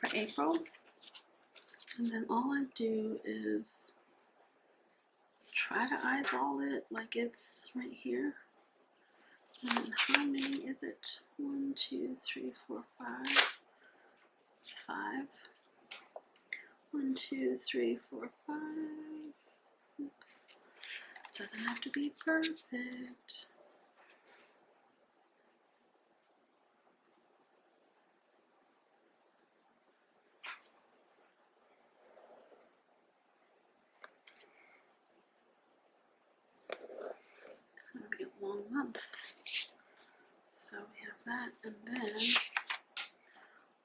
for April. And then all I do is try to eyeball it like it's right here. And how many is it? 1, 2, 3, 4, 5. 5. 1, 2, 3, 4, 5. Oops. Doesn't have to be perfect. It's going to be a long month. So we have that, and then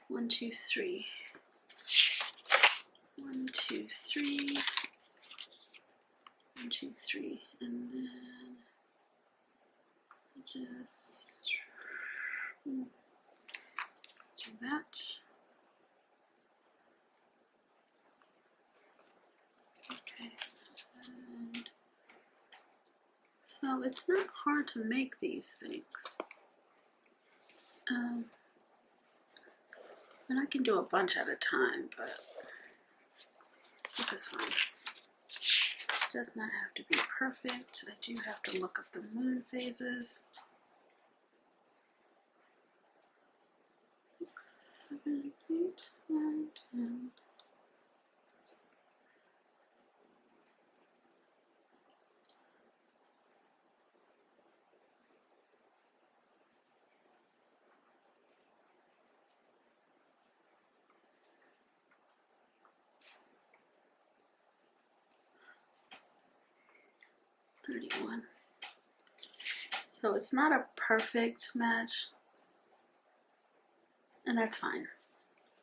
1, 2, 3. 1, 2, 3. 1, 2, 3, and then just do that. Okay, and so it's not hard to make these things. And I can do a bunch at a time, but this is fine. It does not have to be perfect. I do have to look up the moon phases. 6, 7, 8, 9, 10. So it's not a perfect match, and that's fine.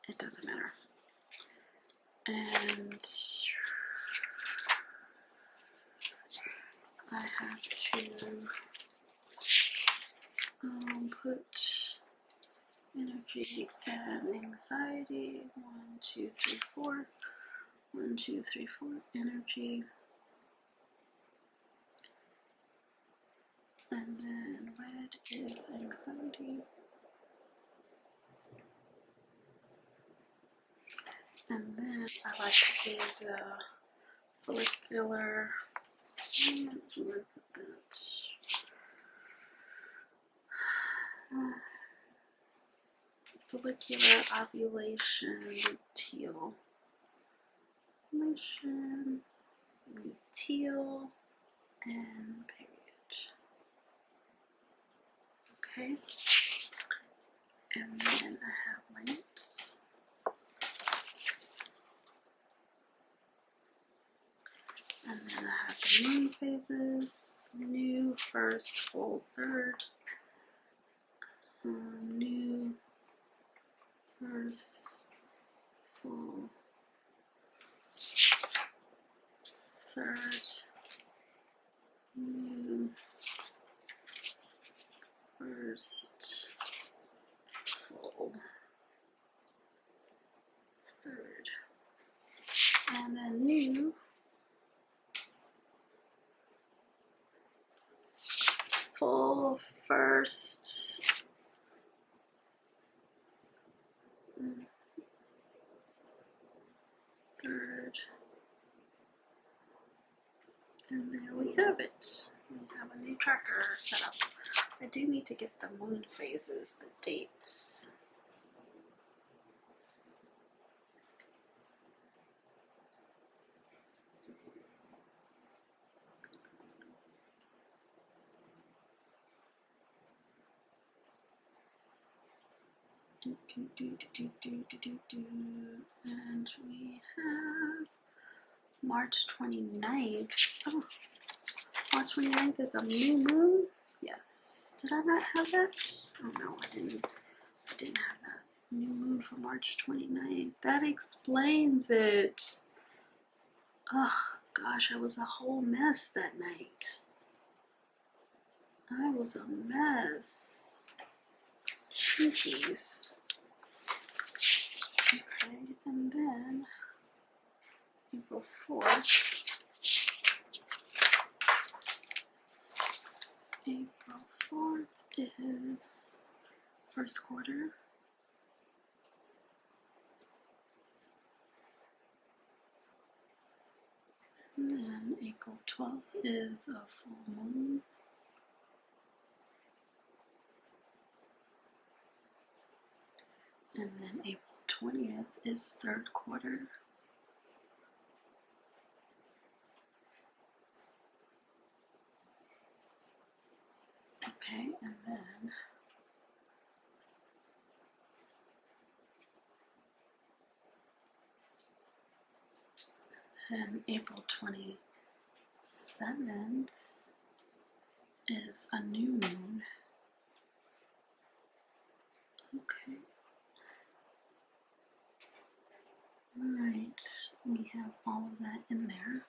It doesn't matter. And I have to put energy and anxiety. 1, 2, 3, 4. 1, 2, 3, 4. Energy. And then red is anxiety. And then I like to do the follicular. Follicular ovulation, luteal. Ovulation, luteal, and period. Okay. And then I have my notes. And then I have the moon phases, new, first, full, third, new, first, full, third, new, first, full, third. new full first third, and there we have it. We have a new tracker set up. I do need to get the moon phases, the dates. And we have March 29th. Oh, March 29th is a new moon? Yes. Did I not have that? Oh no, I didn't have that. New moon for March 29th. That explains it. Oh gosh, I was a whole mess that night. I was a mess. Jeez. Okay, and then April 4th. April 4th is first quarter. And then April 12th is a full moon. And then April 20th is third quarter. Okay, and then April 27th is a new moon. Okay. Alright, we have all of that in there.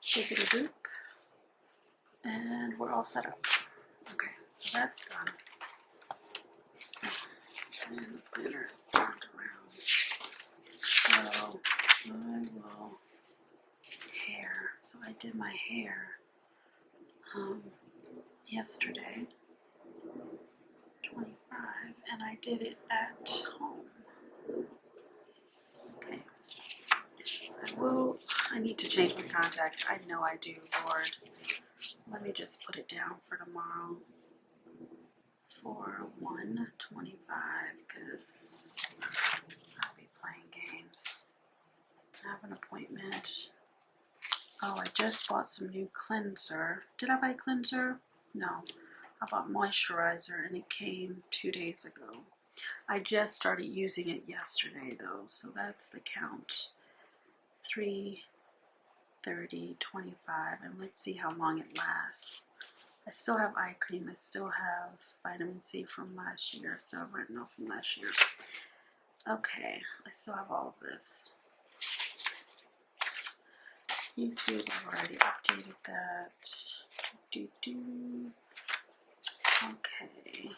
Biggity boop. And we're all set up. Okay, so that's done. And the planner is turned around. So I will hair. So I did my hair yesterday, 25, and I did it at home. Okay. I need to change my contacts. I know I do, Lord. Let me just put it down for tomorrow for 1:25 because I'll be playing games. I have an appointment. Oh, I just bought some new cleanser. Did I buy cleanser? No. I bought moisturizer and it came 2 days ago. I just started using it yesterday though, so that's the count. 3, 30, 25, and let's see how long it lasts. I still have eye cream. I still have vitamin C from last year, so retinol from last year. Okay, I still have all of this. YouTube, I've already updated that. Okay,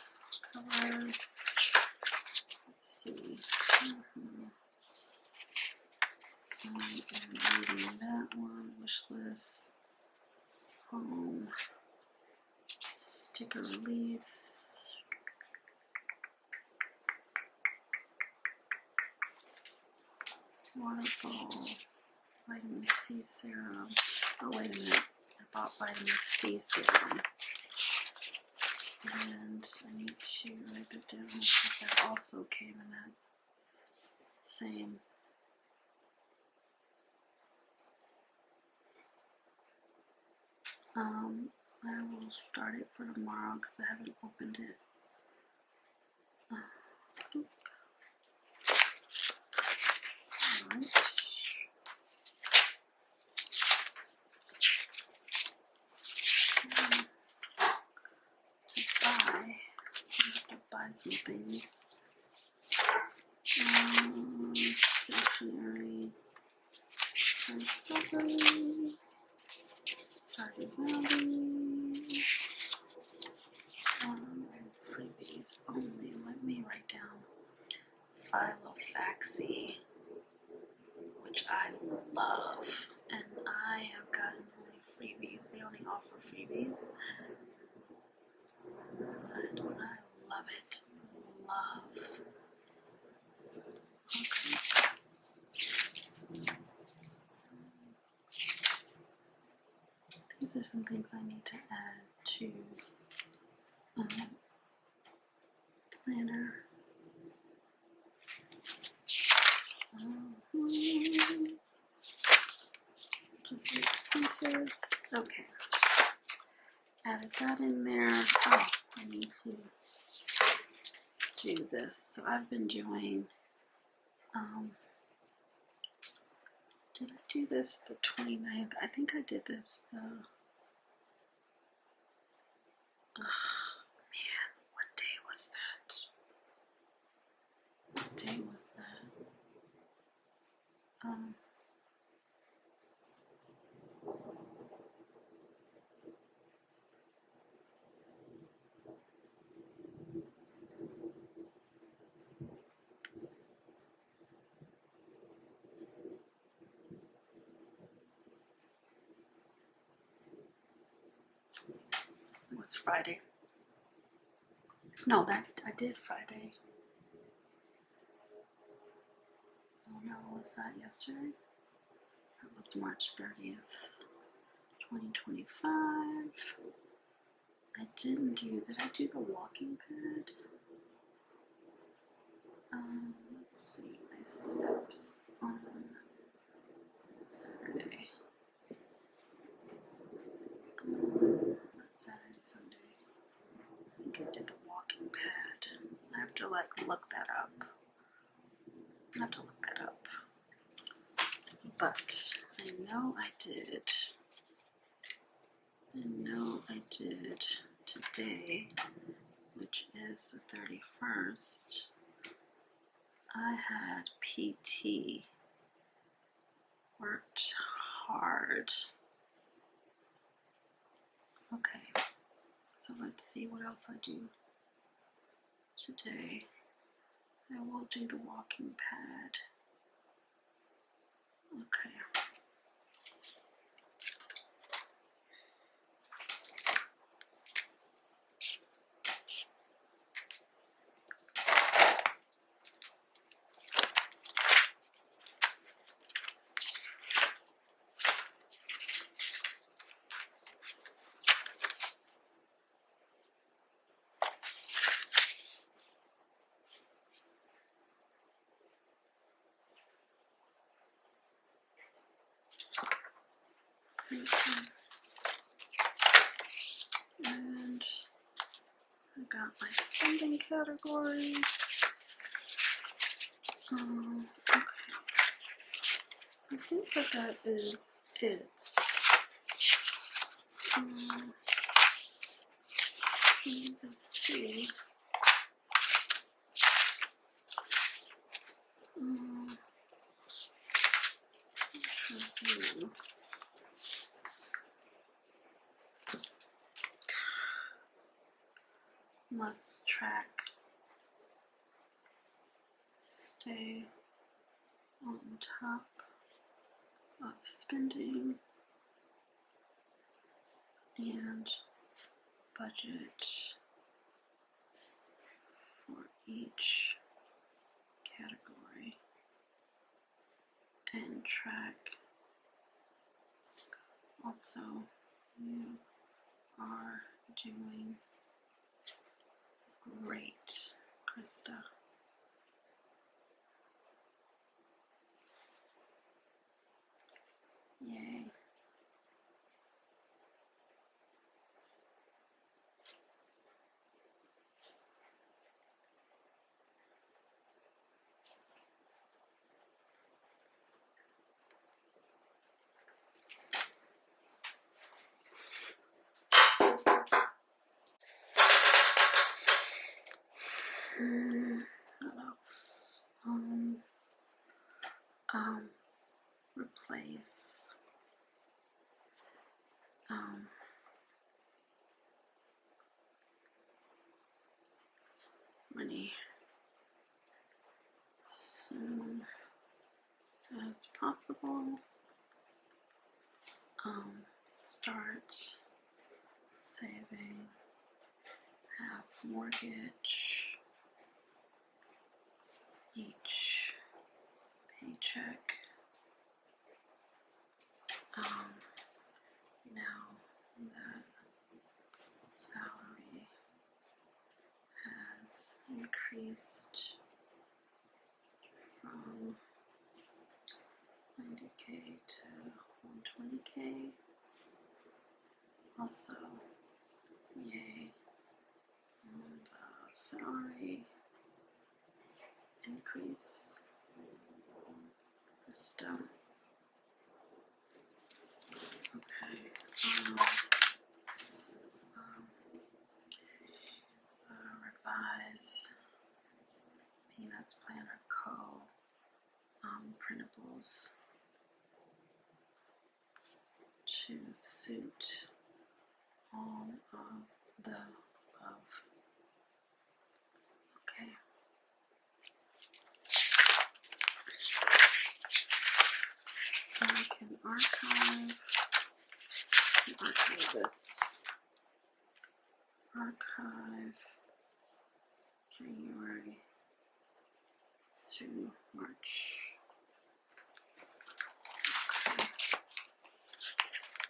colors. Let's see. I am reading that one. Wish list. Home. Sticker release. Waterfall. Vitamin C serum. Oh, wait a minute. I bought vitamin C serum. And I need to write that down because that also came in that same. I will start it for tomorrow because I haven't opened it. Alright. To buy some things. Stationery. Started welding. Freebies only. Let me write down Filofax, which I love. And I have gotten only freebies. They only offer freebies. And I love it. Love. Okay. These are some things I need to add to planner. Just the expenses. Okay. Added that in there. Oh, I need to do this. So I've been doing, did I do this the 29th? I think I did this the, man, what day was that? What day was that? It was Friday. No, that I did Friday. Oh no, was that yesterday? That was March 30th, 2025. I didn't do, did I do the walking pad? Let's see, my steps on Saturday. Not Saturday, Sunday. I think I did the walking pad. I have to like look that up. I have to look that up. But I know I did. I know I did today, which is the 31st. I had PT. Worked hard. Okay, so let's see what else I do today. I will do the walking pad. Okay. And I got my spending categories. Okay. I think that is it. Let me just see. Review. Must track. Stay on top of spending and budget for each category and track. Also, you are doing great, Krista. Yay. What else? Replace money soon as as possible. Start saving, half mortgage each paycheck. Now that salary has increased from 90K to 120K. Also, yay on the salary increase system. Okay. Revise Peanuts Planner Co. Printables to suit all of the above. Okay. I can archive this. Archive January through March. Okay.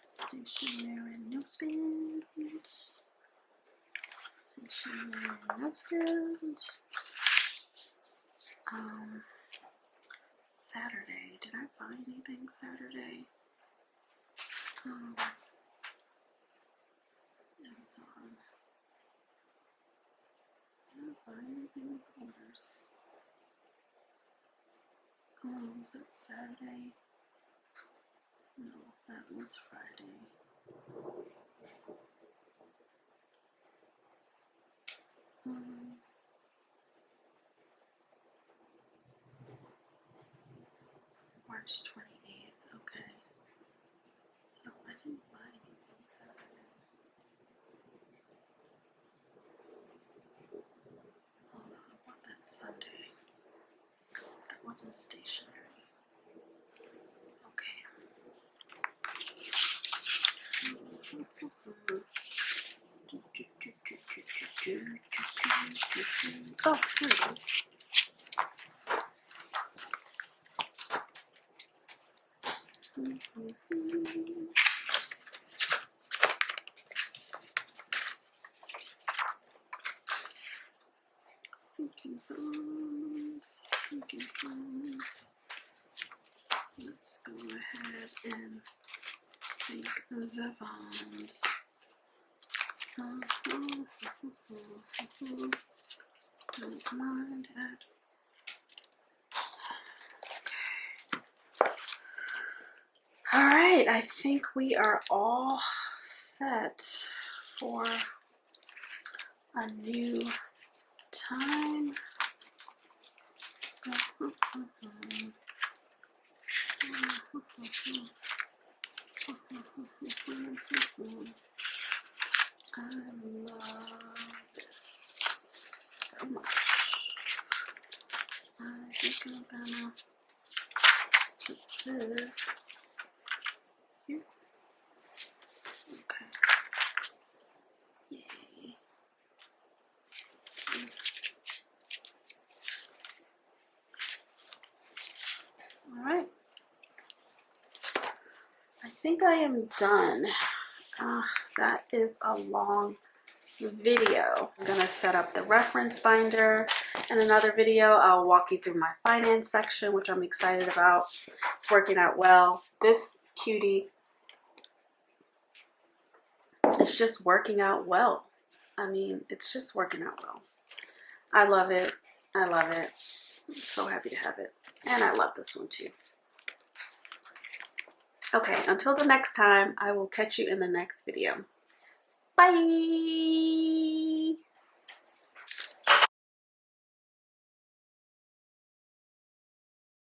Stationery notestand. Stationery notestand. Saturday. Did I buy anything Saturday? Amazon. Did I buy anything with orders? Was that Saturday? No, that was Friday. March 28th, okay. So I didn't buy anything Saturday. Hold on, I bought that Sunday. That wasn't stationery. Okay. Oh, here it is. Sinking funds. Let's go ahead and sink the funds. Don't mind that. All right, I think we are all set for a new time. I love this so much. I think I'm gonna put this here. Okay. Yay. All right. I think I am done. That is a long video. I'm gonna set up the reference binder. In another video, I'll walk you through my finance section, which I'm excited about. It's working out well. This cutie is just working out well. I mean, it's just working out well. I love it. I love it. I'm so happy to have it. And I love this one too. Okay, until the next time, I will catch you in the next video. Bye!